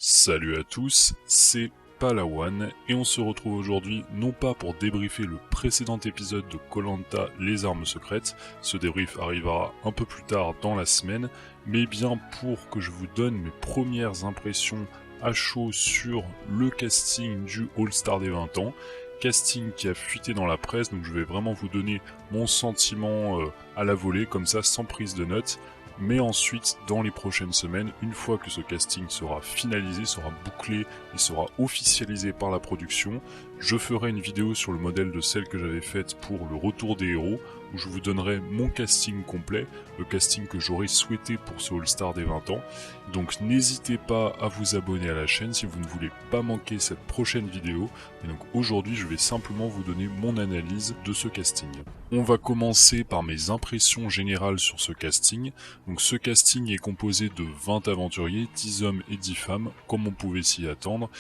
Salut à tous, c'est Palawan et on se retrouve aujourd'hui non pas pour débriefer le précédent épisode de koh Les Armes Secrètes, ce débrief arrivera un peu plus tard dans la semaine, mais bien pour que je vous donne mes premières impressions à chaud sur le casting du All-Star des 20 ans, casting qui a fuité dans la presse, donc je vais vraiment vous donner mon sentiment à la volée, comme ça sans prise de notes. Mais ensuite, dans les prochaines semaines, une fois que ce casting sera finalisé, sera bouclé et sera officialisé par la production, je ferai une vidéo sur le modèle de celle que j'avais faite pour le retour des héros, où je vous donnerai mon casting complet, le casting que j'aurais souhaité pour ce All-Star des 20 ans. Donc n'hésitez pas à vous abonner à la chaîne si vous ne voulez pas manquer cette prochaine vidéo. Et donc aujourd'hui, je vais simplement vous donner mon analyse de ce casting. On va commencer par mes impressions générales sur ce casting. Donc ce casting est composé de 20 aventuriers, 10 hommes et 10 femmes, comme on pouvait s'y attendre.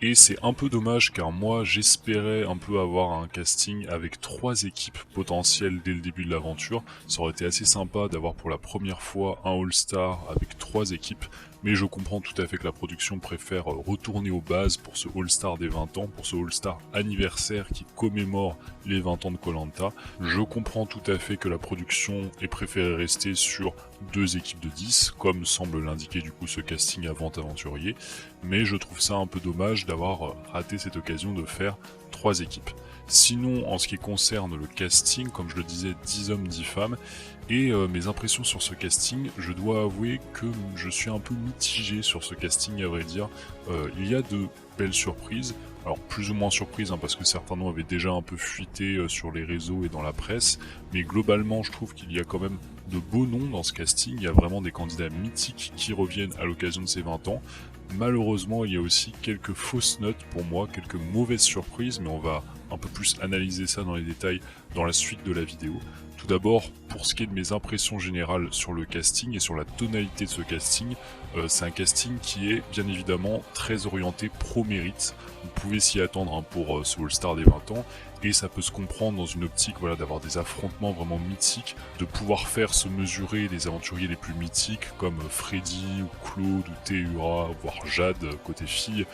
Et c'est un peu dommage car moi j'espérais un peu avoir un casting avec 3 équipes potentielles dès le début de l'aventure. Ça aurait été assez sympa d'avoir pour la première fois un All-Star avec 3 équipes. Mais je comprends tout à fait que la production préfère retourner aux bases pour ce All-Star des 20 ans, pour ce All-Star anniversaire qui commémore les 20 ans de koh. Je comprends tout à fait que la production ait préféré rester sur 2 équipes de 10, comme semble l'indiquer du coup ce casting à 20 aventuriers, mais je trouve ça un peu dommage d'avoir raté cette occasion de faire 3 équipes. Sinon, en ce qui concerne le casting, comme je le disais, 10 hommes, 10 femmes, et mes impressions sur ce casting, je dois avouer que je suis un peu mitigé sur ce casting, à vrai dire. Il y a de belles surprises, alors plus ou moins surprises, parce que certains noms avaient déjà un peu fuité sur les réseaux et dans la presse, mais globalement je trouve qu'il y a quand même de beaux noms dans ce casting, il y a vraiment des candidats mythiques qui reviennent à l'occasion de ces 20 ans. Malheureusement, il y a aussi quelques fausses notes pour moi, quelques mauvaises surprises, mais on va un peu plus analyser ça dans les détails dans la suite de la vidéo. Tout d'abord, pour ce qui est de mes impressions générales sur le casting et sur la tonalité de ce casting, c'est un casting qui est bien évidemment très orienté pro-mérite. Vous pouvez s'y attendre pour ce All-Star des 20 ans, et ça peut se comprendre dans une optique d'avoir des affrontements vraiment mythiques, de pouvoir faire se mesurer les aventuriers les plus mythiques comme Freddy ou Claude ou Théura, voire Jade côté fille,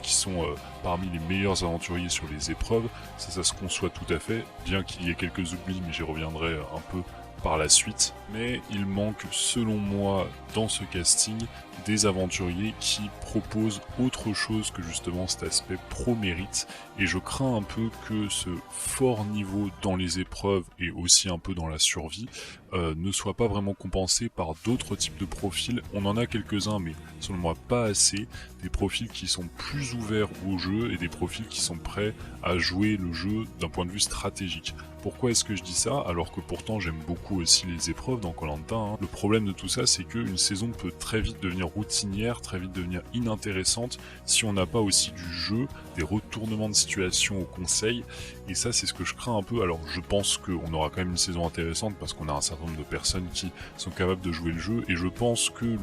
qui sont parmi les meilleurs aventuriers sur les épreuves. Ça se conçoit tout à fait, bien qu'il y ait quelques oublis, mais j'y reviendrai un peu par la suite. Mais il manque selon moi dans ce casting des aventuriers qui proposent autre chose que justement cet aspect pro-mérite, et je crains un peu que ce fort niveau dans les épreuves et aussi un peu dans la survie ne soit pas vraiment compensé par d'autres types de profils. On en a quelques-uns, mais selon moi pas assez, des profils qui sont plus ouverts au jeu et des profils qui sont prêts à jouer le jeu d'un point de vue stratégique. Pourquoi est-ce que je dis ça alors que pourtant j'aime beaucoup aussi les épreuves dans koh Lanta. Le problème de tout ça, c'est qu'une saison peut très vite devenir routinière, très vite devenir inintéressante si on n'a pas aussi du jeu, des retournements de situation au conseil, et ça c'est ce que je crains un peu. Alors je pense qu'on aura quand même une saison intéressante parce qu'on a un certain nombre de personnes qui sont capables de jouer le jeu, et je pense que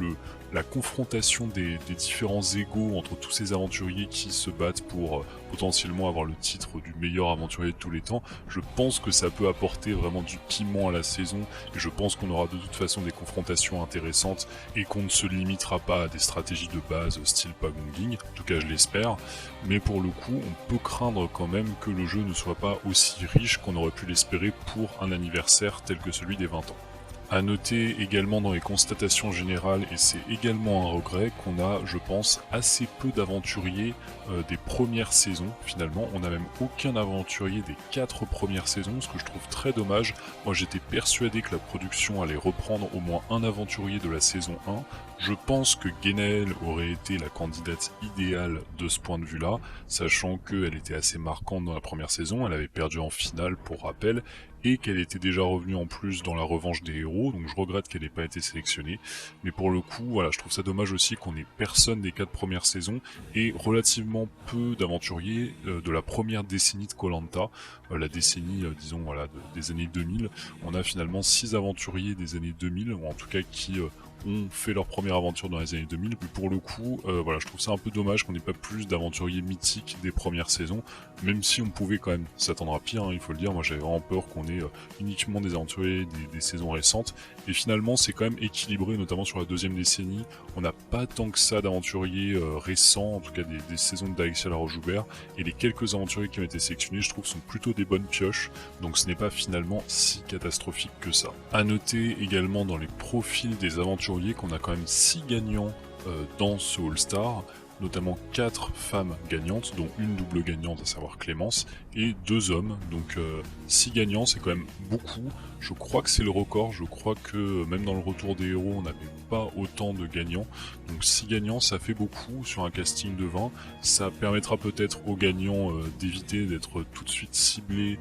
la confrontation des différents égos entre tous ces aventuriers qui se battent pour potentiellement avoir le titre du meilleur aventurier de tous les temps, je pense que ça peut apporter vraiment du piment à la saison, et je pense qu'on aura de toute façon des confrontations intéressantes et qu'on ne se limitera pas à des stratégies de base style Pagonging, en tout cas je l'espère, mais pour le coup on peut craindre quand même que le jeu ne soit pas aussi riche qu'on aurait pu l'espérer pour un anniversaire tel que celui des 20 ans. À noter également dans les constatations générales, et c'est également un regret, qu'on a, je pense, assez peu d'aventuriers des premières saisons. Finalement, on n'a même aucun aventurier des 4 premières saisons, ce que je trouve très dommage. Moi j'étais persuadé que la production allait reprendre au moins un aventurier de la saison 1. Je pense que Genaëlle aurait été la candidate idéale de ce point de vue-là, sachant qu'elle était assez marquante dans la première saison, elle avait perdu en finale pour rappel, et qu'elle était déjà revenue en plus dans la revanche des héros, donc je regrette qu'elle n'ait pas été sélectionnée. Mais pour le coup, je trouve ça dommage aussi qu'on ait personne des 4 premières saisons, et relativement peu d'aventuriers de la première décennie de koh Lanta, la décennie, des années 2000. On a finalement 6 aventuriers des années 2000, ou en tout cas qui ont fait leur première aventure dans les années 2000, mais pour le coup, voilà, je trouve ça un peu dommage qu'on n'ait pas plus d'aventuriers mythiques des premières saisons, même si on pouvait quand même s'attendre à pire, hein, il faut le dire. Moi j'avais vraiment peur qu'on ait uniquement des aventuriers des saisons récentes, et finalement c'est quand même équilibré, notamment sur la deuxième décennie. On n'a pas tant que ça d'aventuriers récents, en tout cas des saisons d'Alexia Laroche-Joubert, et les quelques aventuriers qui ont été sélectionnés, je trouve, sont plutôt des bonnes pioches, donc ce n'est pas finalement si catastrophique que ça. A noter également dans les profils des aventuriers qu'on a quand même 6 gagnants dans ce All-Star, notamment 4 femmes gagnantes, dont une double gagnante, à savoir Clémence, et 2 hommes, donc 6 gagnants, c'est quand même beaucoup. Je crois que c'est le record, je crois que même dans le retour des héros, on n'avait pas autant de gagnants, donc 6 gagnants, ça fait beaucoup sur un casting de 20, ça permettra peut-être aux gagnants d'éviter d'être tout de suite ciblés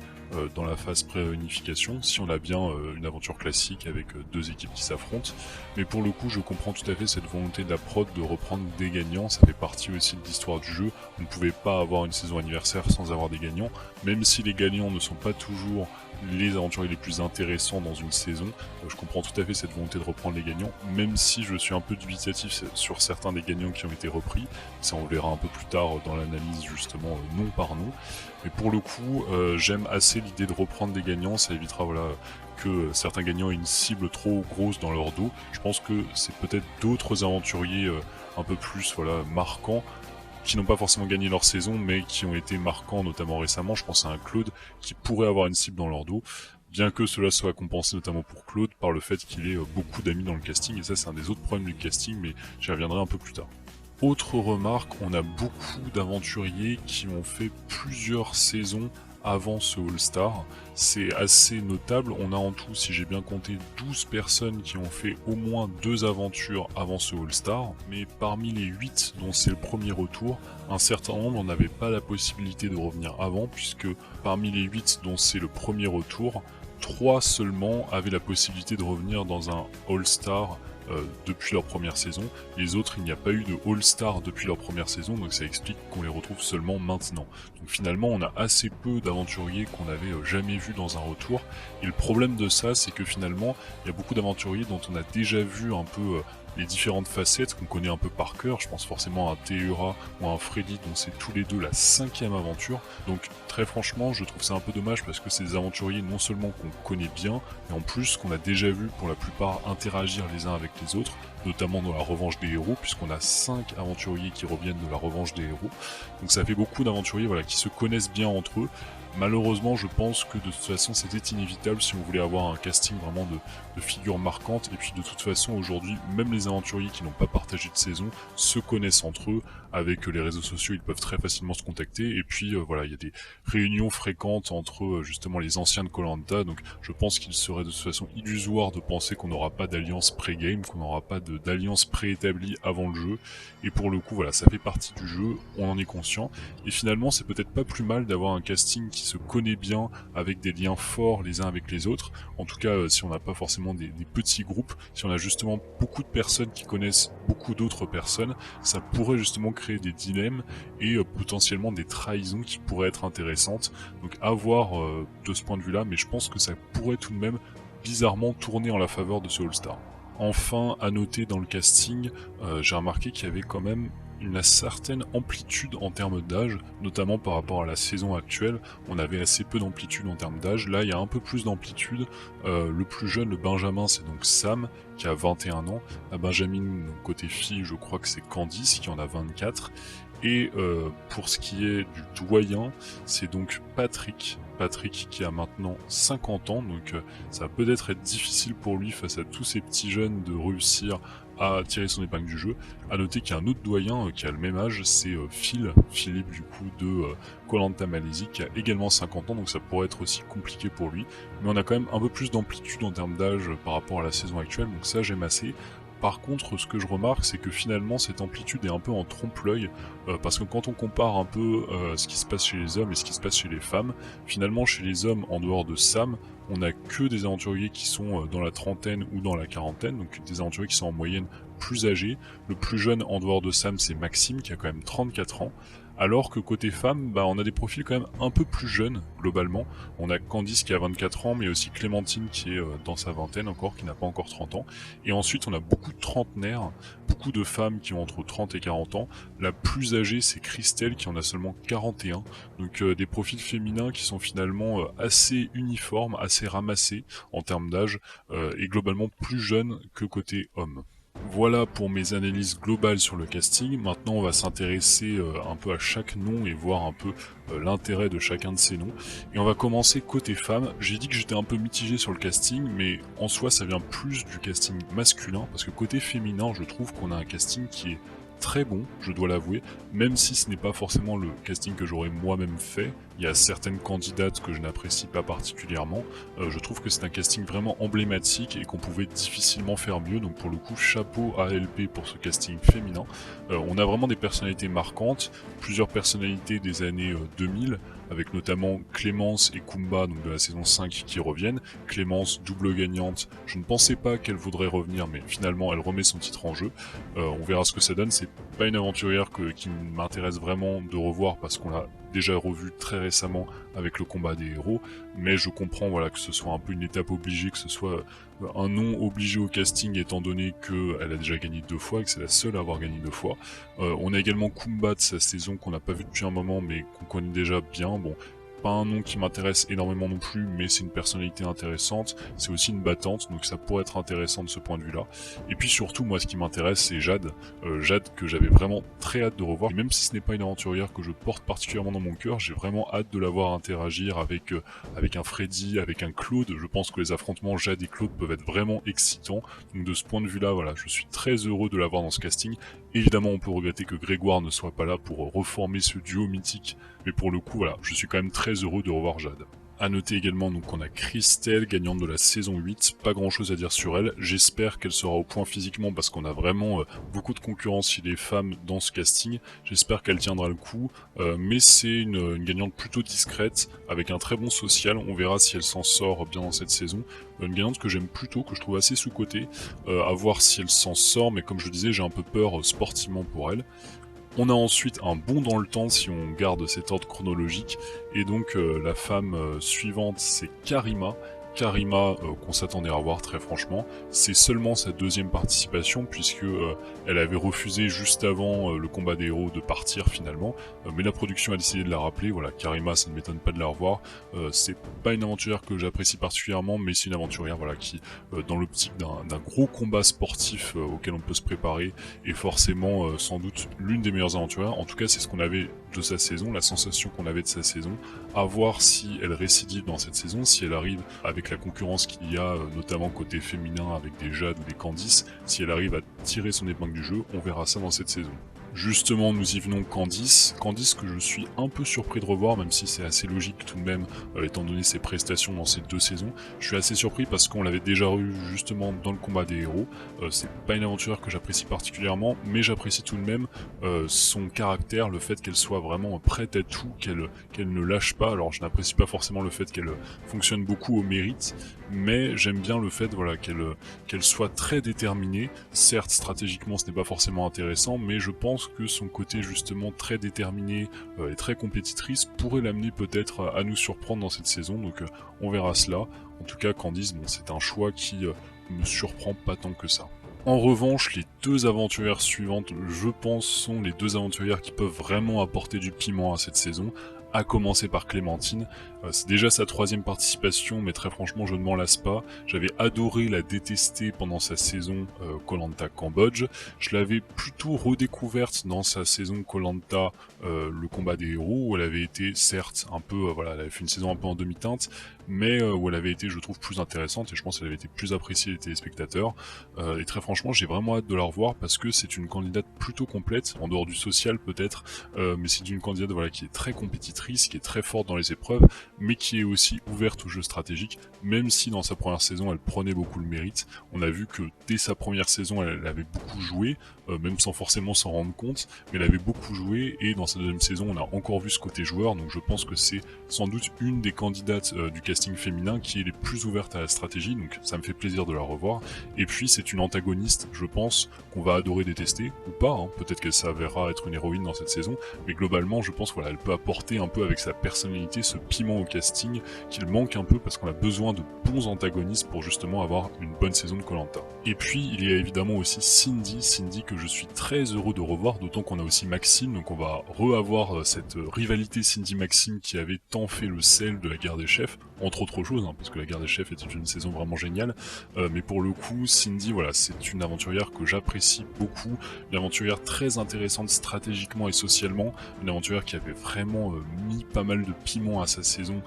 dans la phase pré-unification, si on a bien une aventure classique avec 2 équipes qui s'affrontent. Mais pour le coup, je comprends tout à fait cette volonté de la prod de reprendre des gagnants, ça fait partie aussi de l'histoire du jeu. On ne pouvait pas avoir une saison anniversaire sans avoir des gagnants, même si les gagnants ne sont pas toujours les aventuriers les plus intéressants dans une saison. Je comprends tout à fait cette volonté de reprendre les gagnants, même si je suis un peu dubitatif sur certains des gagnants qui ont été repris. Ça, on verra un peu plus tard dans l'analyse, justement, nom par nom. Mais pour le coup, j'aime assez l'idée de reprendre des gagnants, ça évitera voilà, que certains gagnants aient une cible trop grosse dans leur dos. Je pense que c'est peut-être d'autres aventuriers un peu plus voilà, marquants, qui n'ont pas forcément gagné leur saison, mais qui ont été marquants, notamment récemment. Je pense à un Claude qui pourrait avoir une cible dans leur dos, bien que cela soit compensé notamment pour Claude par le fait qu'il ait beaucoup d'amis dans le casting, et ça c'est un des autres problèmes du casting, mais j'y reviendrai un peu plus tard. Autre remarque, on a beaucoup d'aventuriers qui ont fait plusieurs saisons avant ce All-Star. C'est assez notable, on a en tout, si j'ai bien compté, 12 personnes qui ont fait au moins 2 aventures avant ce All-Star, mais parmi les 8 dont c'est le premier retour, un certain nombre n'avaient pas la possibilité de revenir avant, puisque parmi les 8 dont c'est le premier retour, 3 seulement avaient la possibilité de revenir dans un All-Star depuis leur première saison. Les autres, il n'y a pas eu de All-Star depuis leur première saison, donc ça explique qu'on les retrouve seulement maintenant. Donc finalement, on a assez peu d'aventuriers qu'on n'avait jamais vus dans un retour, et le problème de ça, c'est que finalement, il y a beaucoup d'aventuriers dont on a déjà vu un peu les différentes facettes qu'on connaît un peu par cœur. Je pense forcément à un Teura ou à un Freddy, dont c'est tous les deux la 5e aventure. Donc très franchement, je trouve ça un peu dommage parce que c'est des aventuriers non seulement qu'on connaît bien, mais en plus qu'on a déjà vu pour la plupart interagir les uns avec les autres, notamment dans la revanche des héros, puisqu'on a 5 aventuriers qui reviennent de la revanche des héros. Donc ça fait beaucoup d'aventuriers voilà, qui se connaissent bien entre eux. Malheureusement, je pense que de toute façon, c'était inévitable si on voulait avoir un casting vraiment de figures marquantes. Et puis de toute façon, aujourd'hui, même les aventuriers qui n'ont pas partagé de saison se connaissent entre eux. Avec les réseaux sociaux, ils peuvent très facilement se contacter. Et puis voilà, il y a des réunions fréquentes entre justement les anciens de Koh-Lanta. Donc je pense qu'il serait de toute façon illusoire de penser qu'on n'aura pas d'alliance pré-game, qu'on n'aura pas d'alliance préétablie avant le jeu. Et pour le coup, voilà, ça fait partie du jeu, on en est conscient. Et finalement, c'est peut-être pas plus mal d'avoir un casting qui se connaît bien, avec des liens forts les uns avec les autres. En tout cas, si on n'a pas forcément des petits groupes, si on a justement beaucoup de personnes qui connaissent beaucoup d'autres personnes, ça pourrait justement créer des dilemmes et potentiellement des trahisons qui pourraient être intéressantes. Donc à voir de ce point de vue-là, mais je pense que ça pourrait tout de même bizarrement tourner en la faveur de ce All-Star. Enfin, à noter dans le casting, j'ai remarqué qu'il y avait quand même une certaine amplitude en termes d'âge, notamment par rapport à la saison actuelle. On avait assez peu d'amplitude en termes d'âge. Là, il y a un peu plus d'amplitude. Le plus jeune, le Benjamin, c'est donc Sam, qui a 21 ans. La Benjamin, côté fille, je crois que c'est Candice, qui en a 24. Et pour ce qui est du doyen, c'est donc Patrick qui a maintenant 50 ans, donc ça va peut-être être difficile pour lui face à tous ces petits jeunes de réussir à tirer son épingle du jeu. A noter qu'il y a un autre doyen qui a le même âge, c'est Philippe du coup de Koh-Lanta Malaisie, qui a également 50 ans, donc ça pourrait être aussi compliqué pour lui. Mais on a quand même un peu plus d'amplitude en termes d'âge par rapport à la saison actuelle, donc ça j'aime assez. Par contre, ce que je remarque, c'est que finalement, cette amplitude est un peu en trompe-l'œil, parce que quand on compare un peu ce qui se passe chez les hommes et ce qui se passe chez les femmes, finalement, chez les hommes, en dehors de Sam, on n'a que des aventuriers qui sont dans la trentaine ou dans la quarantaine, donc des aventuriers qui sont en moyenne plus âgés. Le plus jeune en dehors de Sam, c'est Maxime qui a quand même 34 ans. Alors que côté femme, on a des profils quand même un peu plus jeunes, globalement. On a Candice qui a 24 ans, mais aussi Clémentine qui est dans sa vingtaine encore, qui n'a pas encore 30 ans. Et ensuite, on a beaucoup de trentenaires, beaucoup de femmes qui ont entre 30 et 40 ans. La plus âgée, c'est Christelle qui en a seulement 41. Donc des profils féminins qui sont finalement assez uniformes, assez ramassés en termes d'âge, et globalement plus jeunes que côté homme. Voilà pour mes analyses globales sur le casting. Maintenant, on va s'intéresser un peu à chaque nom et voir un peu l'intérêt de chacun de ces noms. Et on va commencer côté femme. J'ai dit que j'étais un peu mitigé sur le casting, mais en soi, ça vient plus du casting masculin, parce que côté féminin, je trouve qu'on a un casting qui est très bon, je dois l'avouer, même si ce n'est pas forcément le casting que j'aurais moi-même fait. Il y a certaines candidates que je n'apprécie pas particulièrement. Je trouve que c'est un casting vraiment emblématique et qu'on pouvait difficilement faire mieux. Donc pour le coup, chapeau à ALP pour ce casting féminin. On a vraiment des personnalités marquantes, plusieurs personnalités des années 2000, avec notamment Clémence et Kumba, donc de la saison 5, qui reviennent. Clémence, double gagnante. Je ne pensais pas qu'elle voudrait revenir, mais finalement elle remet son titre en jeu. On verra ce que ça donne. C'est pas une aventurière qui m'intéresse vraiment de revoir parce qu'on l'a déjà revu très récemment avec le combat des héros, mais je comprends que ce soit un peu une étape obligée, que ce soit un nom obligé au casting étant donné qu'elle a déjà gagné 2 fois et que c'est la seule à avoir gagné 2 fois. On a également Kumba de sa saison qu'on n'a pas vu depuis un moment mais qu'on connaît déjà bien. Bon, pas un nom qui m'intéresse énormément non plus, mais c'est une personnalité intéressante, c'est aussi une battante, donc ça pourrait être intéressant de ce point de vue-là. Et puis surtout, moi ce qui m'intéresse, c'est Jade. Jade que j'avais vraiment très hâte de revoir, et même si ce n'est pas une aventurière que je porte particulièrement dans mon cœur, j'ai vraiment hâte de la voir interagir avec un Freddy, avec un Claude. Je pense que les affrontements Jade et Claude peuvent être vraiment excitants, donc de ce point de vue-là, je suis très heureux de la voir dans ce casting. Évidemment, on peut regretter que Grégoire ne soit pas là pour reformer ce duo mythique, mais pour le coup, je suis quand même très heureux de revoir Jade. A noter également qu'on a Christelle, gagnante de la saison 8, pas grand chose à dire sur elle, j'espère qu'elle sera au point physiquement parce qu'on a vraiment beaucoup de concurrence chez les femmes dans ce casting, j'espère qu'elle tiendra le coup, mais c'est une gagnante plutôt discrète, avec un très bon social, on verra si elle s'en sort bien dans cette saison, une gagnante que j'aime plutôt, que je trouve assez sous-cotée, à voir si elle s'en sort, mais comme je le disais, j'ai un peu peur sportivement pour elle. On a ensuite un bond dans le temps si on garde cet ordre chronologique, et donc la femme suivante c'est Karima. Karima, qu'on s'attendait à voir très franchement, c'est seulement sa 2e participation puisque elle avait refusé juste avant le combat des héros de partir finalement, mais la production a décidé de la rappeler. Voilà, Karima, ça ne m'étonne pas de la revoir. C'est pas une aventurière que j'apprécie particulièrement, mais c'est une aventurière qui, dans l'optique d'un gros combat sportif auquel on peut se préparer, est forcément sans doute l'une des meilleures aventurières. En tout cas, c'est ce qu'on avait de sa saison, la sensation qu'on avait de sa saison. À voir si elle récidive dans cette saison, si elle arrive avec la concurrence qu'il y a, notamment côté féminin avec des Jade ou des Candice, si elle arrive à tirer son épingle du jeu, on verra ça dans cette saison. Justement, nous y venons Candice. Candice que je suis un peu surpris de revoir, même si c'est assez logique tout de même, étant donné ses prestations dans ces 2 saisons. Je suis assez surpris parce qu'on l'avait déjà revu justement dans le combat des héros. C'est pas une aventure que j'apprécie particulièrement, mais j'apprécie tout de même son caractère, le fait qu'elle soit vraiment prête à tout, qu'elle ne lâche pas. Alors je n'apprécie pas forcément le fait qu'elle fonctionne beaucoup au mérite, mais j'aime bien le fait qu'elle soit très déterminée. Certes, stratégiquement ce n'est pas forcément intéressant, mais je pense que son côté justement très déterminé et très compétitrice pourrait l'amener peut-être à nous surprendre dans cette saison, donc on verra cela. En tout cas, Candice, c'est un choix qui me surprend pas tant que ça. En revanche, les 2 aventurières suivantes, je pense, sont les 2 aventurières qui peuvent vraiment apporter du piment à cette saison, à commencer par Clémentine. C'est déjà sa 3e participation, mais très franchement, je ne m'en lasse pas. J'avais adoré la détester pendant sa saison Koh-Lanta Cambodge. Je l'avais plutôt redécouverte dans sa saison Koh-Lanta le combat des héros, où elle avait été, certes, un peu, elle avait fait une saison un peu en demi-teinte, mais où elle avait été, je trouve, plus intéressante, et je pense qu'elle avait été plus appréciée des téléspectateurs. Et très franchement, j'ai vraiment hâte de la revoir, parce que c'est une candidate plutôt complète, en dehors du social peut-être, mais c'est une candidate qui est très compétitrice, actrice qui est très forte dans les épreuves, mais qui est aussi ouverte au jeu stratégique, même si dans sa première saison elle prenait beaucoup le mérite. On a vu que dès sa première saison elle avait beaucoup joué, même sans forcément s'en rendre compte, mais elle avait beaucoup joué, et dans sa deuxième saison on a encore vu ce côté joueur, donc je pense que c'est sans doute une des candidates du casting féminin qui est les plus ouvertes à la stratégie, donc ça me fait plaisir de la revoir. Et puis c'est une antagoniste, je pense, qu'on va adorer détester, ou pas, hein. Peut-être qu'elle s'avérera être une héroïne dans cette saison, mais globalement je pense voilà, elle peut apporter un peu avec sa personnalité ce piment au casting qu'il manque un peu, parce qu'on a besoin de bons antagonistes pour justement avoir une bonne saison de Koh-Lanta. Et puis il y a évidemment aussi Cindy que je suis très heureux de revoir, d'autant qu'on a aussi Maxime, donc on va re-avoir cette rivalité Cindy-Maxime qui avait tant fait le sel de la guerre des chefs, entre autres choses, hein, parce que la guerre des chefs était une saison vraiment géniale, mais pour le coup Cindy voilà, c'est une aventurière que j'apprécie beaucoup, une aventurière très intéressante stratégiquement et socialement, une aventurière qui avait vraiment mis pas mal de piment à sa saison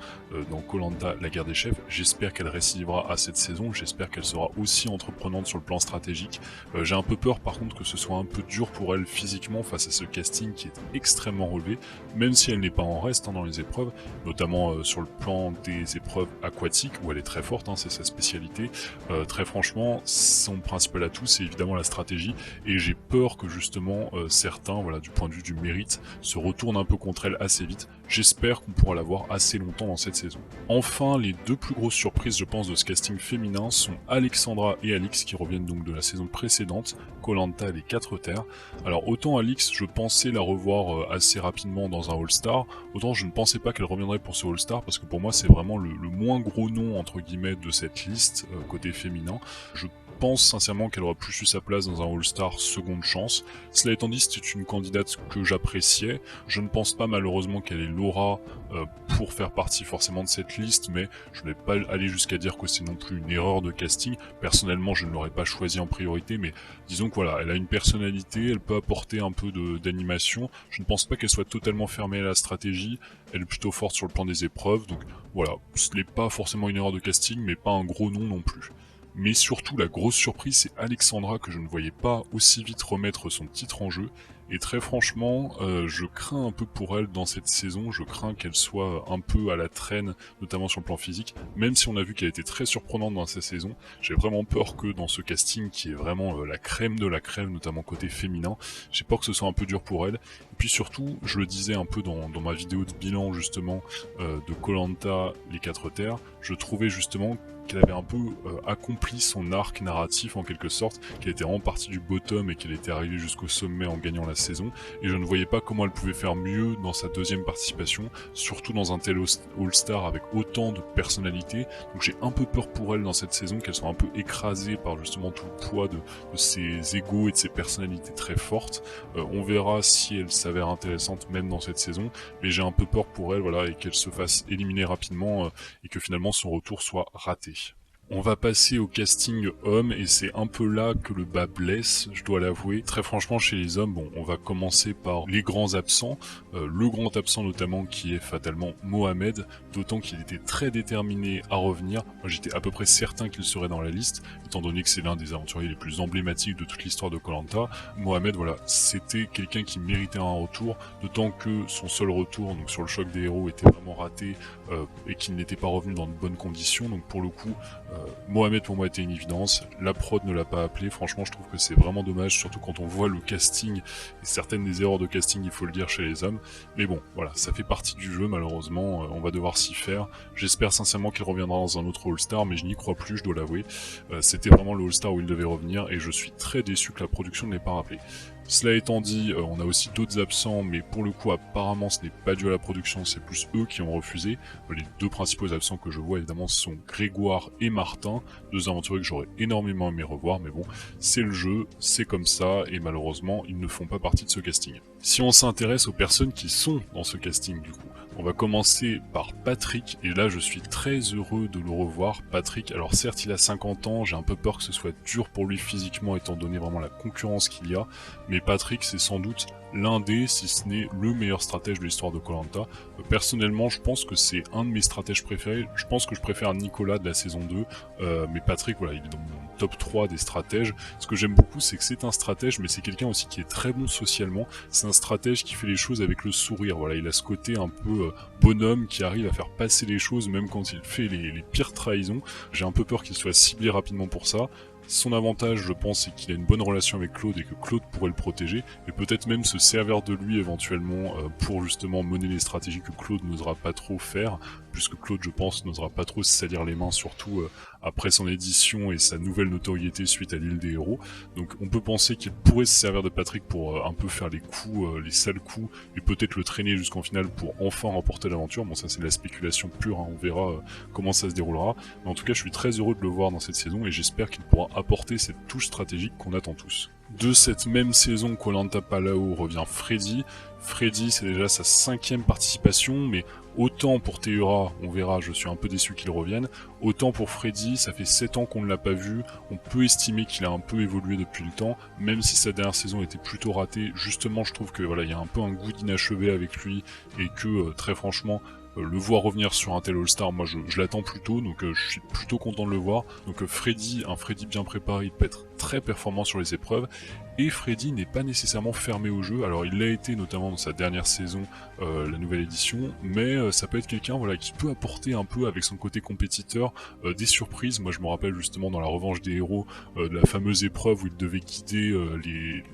dans Koh-Lanta, la guerre des chefs. J'espère qu'elle récidivera à cette saison, j'espère qu'elle sera aussi entreprenante sur le plan stratégique. J'ai un peu peur par contre que ce soit un peu dur pour elle physiquement face à ce casting qui est extrêmement relevé, même si elle n'est pas en reste dans les épreuves, notamment sur le plan des épreuves aquatiques où elle est très forte, c'est sa spécialité. Très franchement, son principal atout c'est évidemment la stratégie, et j'ai peur que justement certains, voilà, du point de vue du mérite, se retournent un peu contre elle assez vite. J'espère qu'on pourra la voir assez longtemps dans cette saison. Enfin, les deux plus grosses surprises, je pense, de ce casting féminin sont Alexandra et Alix, qui reviennent donc de la saison précédente, Koh-Lanta les 4 terres. Alors autant Alix, je pensais la revoir assez rapidement dans un All-Star, autant je ne pensais pas qu'elle reviendrait pour ce All-Star, parce que pour moi c'est vraiment le moins gros nom entre guillemets de cette liste côté féminin. Je pense sincèrement qu'elle aurait plus eu sa place dans un All-Star seconde chance. Cela étant dit, c'est une candidate que j'appréciais. Je ne pense pas malheureusement qu'elle ait l'aura pour faire partie forcément de cette liste, mais je ne vais pas aller jusqu'à dire que c'est non plus une erreur de casting. Personnellement, je ne l'aurais pas choisie en priorité, mais disons que voilà, elle a une personnalité, elle peut apporter un peu d'animation. Je ne pense pas qu'elle soit totalement fermée à la stratégie, elle est plutôt forte sur le plan des épreuves, donc voilà, ce n'est pas forcément une erreur de casting, mais pas un gros nom non plus. Mais surtout, la grosse surprise, c'est Alexandra, que je ne voyais pas aussi vite remettre son titre en jeu. Et très franchement, je crains un peu pour elle dans cette saison, je crains qu'elle soit un peu à la traîne, notamment sur le plan physique, même si on a vu qu'elle était très surprenante dans sa saison. J'ai vraiment peur que dans ce casting, qui est vraiment la crème de la crème, notamment côté féminin, j'ai peur que ce soit un peu dur pour elle. Et puis surtout, je le disais un peu dans ma vidéo de bilan justement de Koh-Lanta, les 4 terres, je trouvais justement qu'elle avait un peu accompli son arc narratif en quelque sorte, qu'elle était en partie du bottom et qu'elle était arrivée jusqu'au sommet en gagnant la saison, et je ne voyais pas comment elle pouvait faire mieux dans sa deuxième participation, surtout dans un tel All-Star avec autant de personnalité. Donc j'ai un peu peur pour elle dans cette saison, qu'elle soit un peu écrasée par justement tout le poids de ses égos et de ses personnalités très fortes. On verra si elle s'avère intéressante même dans cette saison, mais j'ai un peu peur pour elle, voilà, et qu'elle se fasse éliminer rapidement et que finalement son retour soit raté. On va passer au casting homme, et c'est un peu là que le bas blesse, je dois l'avouer. Très franchement, chez les hommes, bon, on va commencer par les grands absents. Le grand absent notamment qui est fatalement Mohamed, d'autant qu'il était très déterminé à revenir. Moi j'étais à peu près certain qu'il serait dans la liste, étant donné que c'est l'un des aventuriers les plus emblématiques de toute l'histoire de Koh-Lanta. Mohamed, voilà, c'était quelqu'un qui méritait un retour, d'autant que son seul retour, donc sur le choc des héros, était vraiment raté et qu'il n'était pas revenu dans de bonnes conditions. Donc pour le coup, Mohamed pour moi était une évidence, la prod ne l'a pas appelé, franchement je trouve que c'est vraiment dommage, surtout quand on voit le casting et certaines des erreurs de casting, il faut le dire, chez les hommes. Mais bon, voilà, ça fait partie du jeu malheureusement, on va devoir s'y faire. J'espère sincèrement qu'il reviendra dans un autre All-Star, mais je n'y crois plus, je dois l'avouer. C'était vraiment le All-Star où il devait revenir, et je suis très déçu que la production ne l'ait pas rappelé. Cela étant dit, on a aussi d'autres absents, mais pour le coup apparemment ce n'est pas dû à la production, c'est plus eux qui ont refusé. Les deux principaux absents que je vois évidemment sont Grégoire et Martin, deux aventuriers que j'aurais énormément aimé revoir, mais bon, c'est le jeu, c'est comme ça, et malheureusement ils ne font pas partie de ce casting. Si on s'intéresse aux personnes qui sont dans ce casting du coup, on va commencer par Patrick, et là je suis très heureux de le revoir. Patrick, alors certes il a 50 ans, j'ai un peu peur que ce soit dur pour lui physiquement étant donné vraiment la concurrence qu'il y a, mais Patrick c'est sans doute l'un des, si ce n'est le meilleur stratège de l'histoire de koh. Personnellement, je pense que c'est un de mes stratèges préférés. Je pense que je préfère Nicolas de la saison 2, mais Patrick, voilà, il est dans mon top 3 des stratèges. Ce que j'aime beaucoup, c'est que c'est un stratège, mais c'est quelqu'un aussi qui est très bon socialement. C'est un stratège qui fait les choses avec le sourire. Voilà, il a ce côté un peu bonhomme qui arrive à faire passer les choses, même quand il fait les pires trahisons. J'ai un peu peur qu'il soit ciblé rapidement pour ça. Son avantage, je pense, c'est qu'il a une bonne relation avec Claude et que Claude pourrait le protéger, et peut-être même se servir de lui éventuellement pour justement mener les stratégies que Claude n'osera pas trop faire, puisque Claude, je pense, n'osera pas trop se salir les mains, surtout après son édition et sa nouvelle notoriété suite à l'île des héros. Donc on peut penser qu'il pourrait se servir de Patrick pour un peu faire les coups, les sales coups, et peut-être le traîner jusqu'en finale pour enfin remporter l'aventure. Bon, ça c'est de la spéculation pure, hein, on verra comment ça se déroulera. Mais en tout cas, je suis très heureux de le voir dans cette saison et j'espère qu'il pourra apporter cette touche stratégique qu'on attend tous. De cette même saison, koh lanta Palau revient Freddy. Freddy, c'est déjà sa 5e participation, mais autant pour Theura, on verra, je suis un peu déçu qu'il revienne, autant pour Freddy, ça fait 7 ans qu'on ne l'a pas vu, on peut estimer qu'il a un peu évolué depuis le temps, même si sa dernière saison était plutôt ratée. Justement, je trouve que voilà, il y a un peu un goût d'inachevé avec lui, et que très franchement, le voir revenir sur un tel All-Star, moi je l'attends plutôt, donc je suis plutôt content de le voir. Donc Freddy, un Freddy bien préparé, il peut être très performant sur les épreuves, et Freddy n'est pas nécessairement fermé au jeu. Alors il l'a été notamment dans sa dernière saison, la nouvelle édition, mais ça peut être quelqu'un voilà, qui peut apporter un peu avec son côté compétiteur des surprises. Moi je me rappelle justement dans la revanche des héros, de la fameuse épreuve où il devait guider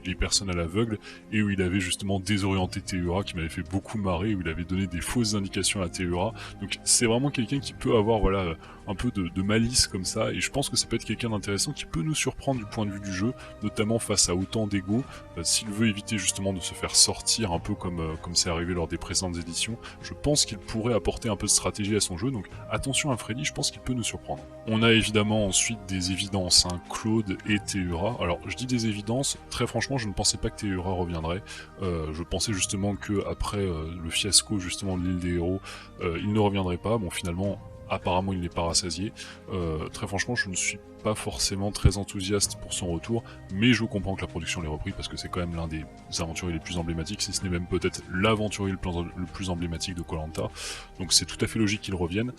les personnes à l'aveugle, et où il avait justement désorienté Theura, qui m'avait fait beaucoup marrer, où il avait donné des fausses indications à Theura. Donc c'est vraiment quelqu'un qui peut avoir voilà, un peu de malice comme ça, et je pense que ça peut être quelqu'un d'intéressant qui peut nous surprendre du point de vue du jeu, notamment face à autant d'ego. S'il veut éviter justement de se faire sortir un peu comme c'est arrivé lors des précédentes éditions, je pense qu'il pourrait apporter un peu de stratégie à son jeu, donc attention à Freddy, je pense qu'il peut nous surprendre. On a évidemment ensuite des évidences, hein, Claude et Theura. Alors je dis des évidences, très franchement je ne pensais pas que Theura reviendrait, je pensais justement que après le fiasco justement de l'île des héros, il ne reviendrait pas. Bon, finalement apparemment il n'est pas rassasié. Très franchement je ne suis pas forcément très enthousiaste pour son retour, mais je comprends que la production l'ait repris parce que c'est quand même l'un des aventuriers les plus emblématiques, si ce n'est même peut-être l'aventurier le plus emblématique de koh lanta. Donc c'est tout à fait logique qu'il revienne.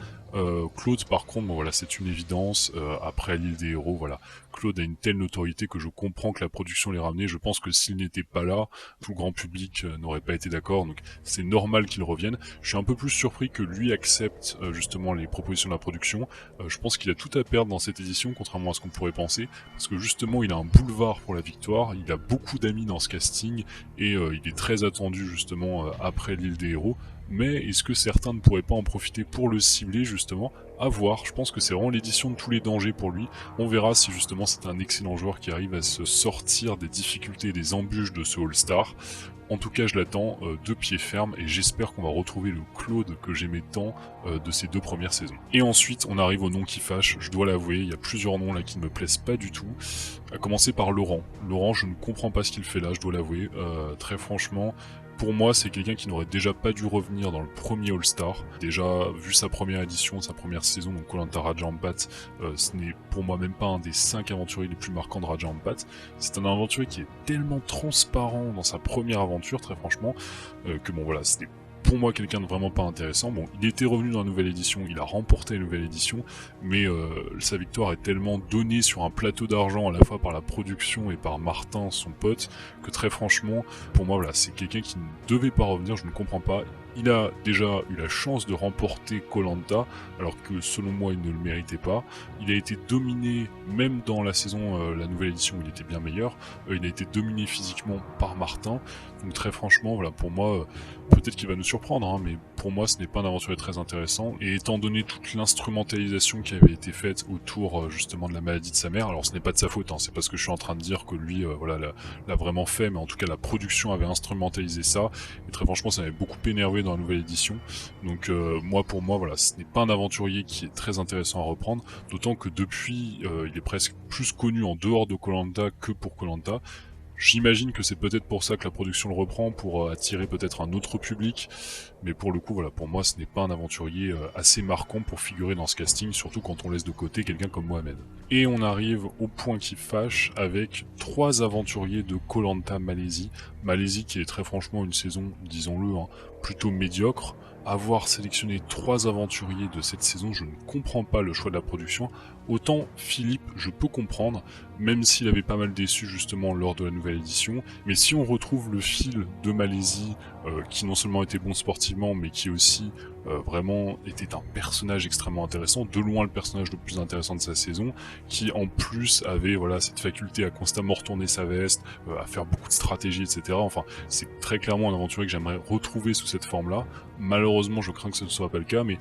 Claude par contre, bon voilà, c'est une évidence, après l'île des héros, voilà. Claude a une telle notoriété que je comprends que la production l'ait ramené. Je pense que s'il n'était pas là, tout le grand public n'aurait pas été d'accord, donc c'est normal qu'il revienne. Je suis un peu plus surpris que lui accepte justement les propositions de la production. Je pense qu'il a tout à perdre dans cette édition, contrairement à ce qu'on pourrait penser, parce que justement il a un boulevard pour la victoire, il a beaucoup d'amis dans ce casting, et il est très attendu justement après l'île des héros. Mais est-ce que certains ne pourraient pas en profiter pour le cibler justement? À voir, je pense que c'est vraiment l'édition de tous les dangers pour lui. On verra si justement c'est un excellent joueur qui arrive à se sortir des difficultés et des embûches de ce All-Star. En tout cas je l'attends de pied ferme, et j'espère qu'on va retrouver le Claude que j'aimais tant de ces 2 premières saisons. Et ensuite on arrive au nom qui fâche, je dois l'avouer, il y a plusieurs noms là qui ne me plaisent pas du tout. À commencer par Laurent. Laurent, je ne comprends pas ce qu'il fait là, je dois l'avouer, très franchement. Pour moi, c'est quelqu'un qui n'aurait déjà pas dû revenir dans le premier All-Star. Déjà, vu sa première édition, sa première saison, donc koh lanta Raja Ampat, ce n'est pour moi même pas un des 5 aventuriers les plus marquants de Raja Ampat. C'est un aventurier qui est tellement transparent dans sa première aventure, très franchement, que bon voilà, c'était pour moi quelqu'un de vraiment pas intéressant. Bon, il était revenu dans la nouvelle édition, il a remporté la nouvelle édition, mais sa victoire est tellement donnée sur un plateau d'argent à la fois par la production et par Martin, son pote, que très franchement, pour moi voilà, c'est quelqu'un qui ne devait pas revenir, je ne comprends pas. Il a déjà eu la chance de remporter koh lanta, alors que selon moi il ne le méritait pas. Il a été dominé, même dans la saison, la nouvelle édition où il était bien meilleur, il a été dominé physiquement par Martin. Donc très franchement, voilà, pour moi, peut-être qu'il va nous surprendre, hein, mais pour moi ce n'est pas un aventurier très intéressant. Et étant donné toute l'instrumentalisation qui avait été faite autour justement de la maladie de sa mère, alors ce n'est pas de sa faute, hein, c'est pas ce que je suis en train de dire que lui voilà, l'a vraiment fait, mais en tout cas la production avait instrumentalisé ça, et très franchement ça m'avait beaucoup énervé dans la nouvelle édition. Donc pour moi voilà, ce n'est pas un aventurier qui est très intéressant à reprendre, d'autant que depuis il est presque plus connu en dehors de koh lanta que pour koh lanta. J'imagine que c'est peut-être pour ça que la production le reprend, pour attirer peut-être un autre public, mais pour le coup, voilà, pour moi, ce n'est pas un aventurier assez marquant pour figurer dans ce casting, surtout quand on laisse de côté quelqu'un comme Mohamed. Et on arrive au point qui fâche avec 3 aventuriers de koh Malaisie. Malaisie qui est très franchement une saison, disons-le, hein, plutôt médiocre. Avoir sélectionné 3 aventuriers de cette saison, je ne comprends pas le choix de la production. Autant Philippe, je peux comprendre, même s'il avait pas mal déçu justement lors de la nouvelle édition. Mais si on retrouve le fil de Malaisie, qui non seulement était bon sportivement, mais qui aussi vraiment était un personnage extrêmement intéressant, de loin le personnage le plus intéressant de sa saison, qui en plus avait voilà cette faculté à constamment retourner sa veste, à faire beaucoup de stratégies, etc. Enfin, c'est très clairement un aventurier que j'aimerais retrouver sous cette forme-là. Malheureusement, je crains que ce ne soit pas le cas, mais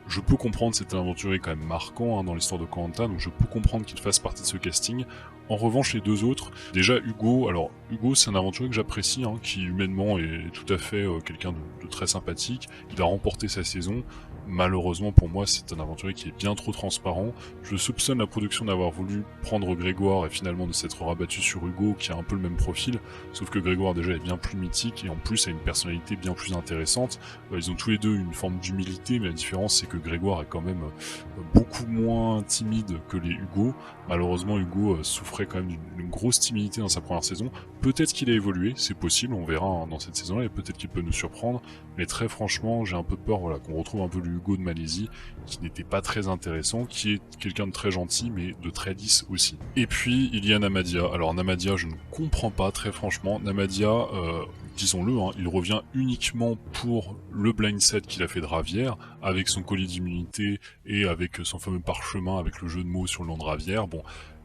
je peux comprendre, c'est un aventurier quand même marquant dans l'histoire de koh, donc je peux comprendre qu'il fasse partie de ce casting. En revanche, les 2 autres, déjà Hugo, alors Hugo c'est un aventurier que j'apprécie, hein, qui humainement est tout à fait quelqu'un de très sympathique, il a remporté sa saison. Malheureusement pour moi c'est un aventurier qui est bien trop transparent. Je soupçonne la production d'avoir voulu prendre Grégoire et finalement de s'être rabattu sur Hugo qui a un peu le même profil, sauf que Grégoire déjà est bien plus mythique et en plus a une personnalité bien plus intéressante. Ils ont tous les deux une forme d'humilité, mais la différence c'est que Grégoire est quand même beaucoup moins timide que les Hugo. Malheureusement Hugo souffrait quand même d'une grosse timidité dans sa première saison. Peut-être qu'il a évolué, c'est possible, on verra hein, dans cette saison-là, et peut-être qu'il peut nous surprendre, mais très franchement j'ai un peu peur voilà, qu'on retrouve un peu le Hugo de Malaisie, qui n'était pas très intéressant, qui est quelqu'un de très gentil, mais de très lisse aussi. Et puis il y a Namadia. Alors Namadia, je ne comprends pas très franchement. Namadia, disons-le, hein, il revient uniquement pour le blind set qu'il a fait de Ravière, avec son collier d'immunité et avec son fameux parchemin avec le jeu de mots sur le nom de Ravière. Bon,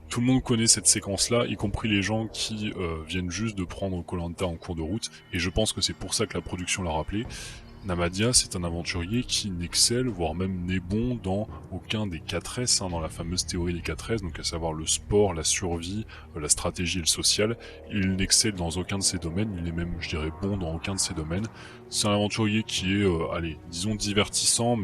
tout le monde connaît cette séquence-là, y compris les gens qui viennent juste de prendre koh en cours de route, et je pense que c'est pour ça que la production l'a rappelé. Namadia, c'est un aventurier qui n'excelle, voire même n'est bon dans aucun des 4S, hein, dans la fameuse théorie des 4S, donc à savoir le sport, la survie, la stratégie et le social. Il n'excelle dans aucun de ces domaines, il est même, je dirais, bon dans aucun de ces domaines. C'est un aventurier qui est, allez, disons divertissant,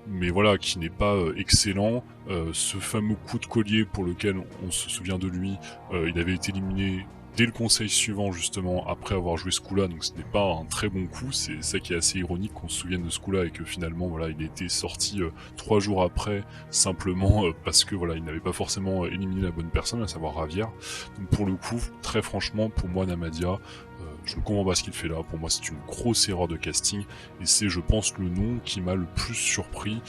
mais voilà, qui n'est pas excellent. Ce fameux coup de collier pour lequel on se souvient de lui, il avait été éliminé dès le conseil suivant justement après avoir joué ce coup-là, donc ce n'est pas un très bon coup, c'est ça qui est assez ironique qu'on se souvienne de ce coup-là et que finalement voilà il a été sorti 3 jours après simplement parce que voilà il n'avait pas forcément éliminé la bonne personne, à savoir Ravière. Donc pour le coup, très franchement pour moi Namadia, je ne comprends pas ce qu'il fait là, pour moi c'est une grosse erreur de casting et c'est je pense le nom qui m'a le plus surpris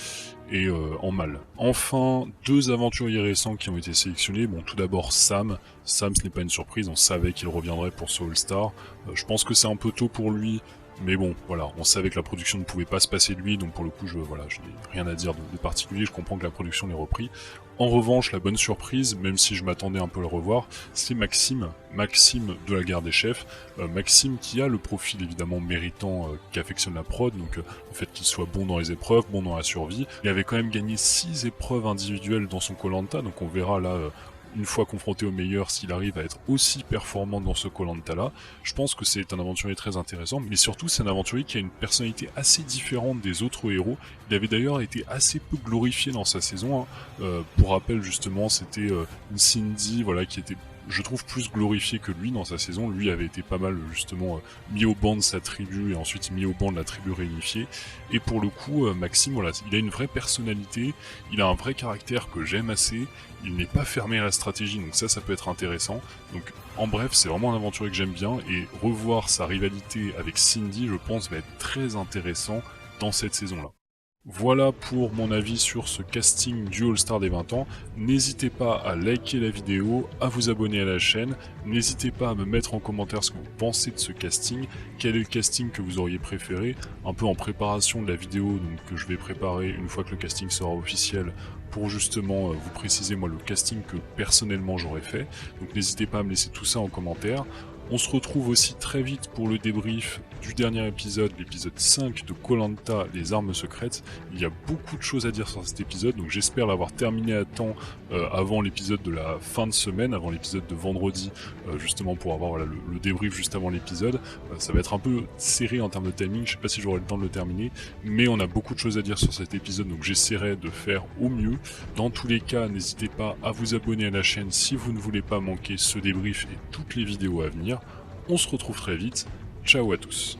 et en mal. Enfin, 2 aventuriers récents qui ont été sélectionnés. Bon, tout d'abord Sam. Sam, ce n'est pas une surprise, on savait qu'il reviendrait pour ce All-Star. Je pense que c'est un peu tôt pour lui, mais bon, voilà, on savait que la production ne pouvait pas se passer de lui, donc pour le coup, je n'ai rien à dire de particulier, je comprends que la production l'ait repris. En revanche, la bonne surprise, même si je m'attendais un peu à le revoir, c'est Maxime. Maxime de la Guerre des Chefs. Maxime qui a le profil évidemment méritant qu'affectionne la prod, donc le fait qu'il soit bon dans les épreuves, bon dans la survie. Il avait quand même gagné 6 épreuves individuelles dans son koh, donc on verra là une fois confronté au meilleur, s'il arrive à être aussi performant dans ce koh là. Je pense que c'est un aventurier très intéressant, mais surtout c'est un aventurier qui a une personnalité assez différente des autres héros. Il avait d'ailleurs été assez peu glorifié dans sa saison, hein. Pour rappel justement, c'était une Cindy voilà, qui était, je trouve, plus glorifié que lui dans sa saison. Lui avait été pas mal justement mis au banc de sa tribu et ensuite mis au banc de la tribu réunifiée. Et pour le coup, Maxime, voilà, il a une vraie personnalité, il a un vrai caractère que j'aime assez, il n'est pas fermé à la stratégie, donc ça peut être intéressant. Donc en bref, c'est vraiment un aventurier que j'aime bien, et revoir sa rivalité avec Cindy, je pense, va être très intéressant dans cette saison-là. Voilà pour mon avis sur ce casting du All-Star des 20 ans. N'hésitez pas à liker la vidéo, à vous abonner à la chaîne. N'hésitez pas à me mettre en commentaire ce que vous pensez de ce casting. Quel est le casting que vous auriez préféré, un peu en préparation de la vidéo donc, que je vais préparer une fois que le casting sera officiel, pour justement vous préciser moi le casting que personnellement j'aurais fait. Donc n'hésitez pas à me laisser tout ça en commentaire. On se retrouve aussi très vite pour le débrief du dernier épisode, l'épisode 5 de Koh Lanta, les armes secrètes. Il y a beaucoup de choses à dire sur cet épisode, donc j'espère l'avoir terminé à temps avant l'épisode de la fin de semaine, avant l'épisode de vendredi, justement pour avoir le débrief juste avant l'épisode. Ça va être un peu serré en termes de timing, je sais pas si j'aurai le temps de le terminer, mais on a beaucoup de choses à dire sur cet épisode, donc j'essaierai de faire au mieux. Dans tous les cas, n'hésitez pas à vous abonner à la chaîne si vous ne voulez pas manquer ce débrief et toutes les vidéos à venir. On se retrouve très vite, ciao à tous.